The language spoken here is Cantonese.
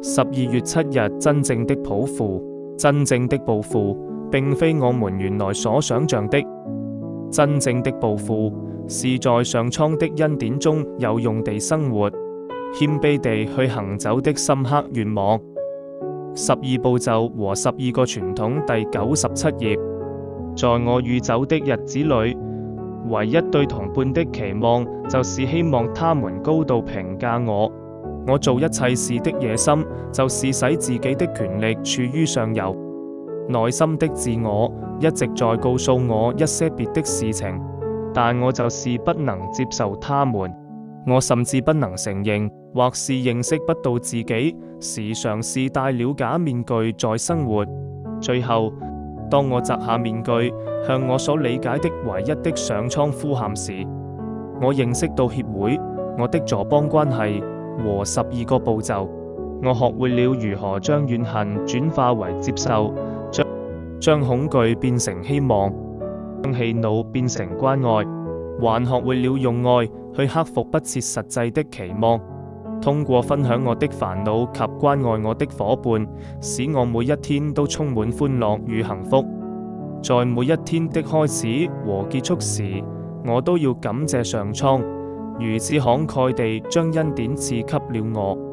12月7日，真正的抱負。真正的抱負並非我們原來所想象的。真正的抱負是在上蒼的恩典中有用地生活，謙卑地去行走的深刻願望。12步驟和12個傳統第97頁。在我與酒的日子裏，唯一對同伴的期望就是希望他們高度評價我。我做一切事的野心就是使自己的權力處於上游。內心的自我一直在告訴我一些別的事情，但我就是不能接受他們。我甚至不能承認，或是認識不到自己，時常是戴了假面具在生活。最後，當我摘下面具，向我所理解的唯一的上蒼呼喊時，我認識到協會、我的助幫關係和12個步驟。我學會了如何將怨恨轉化為接受，將恐懼變成希望，將氣惱變成關愛，還學會了用愛去克服不切實際的期望。通過分享我的煩惱及關愛我的夥伴，使我每一天都充滿歡樂與幸福。在每一天的開始和結束時，我都要感謝上蒼，如此慷慨地將恩典賜給了我。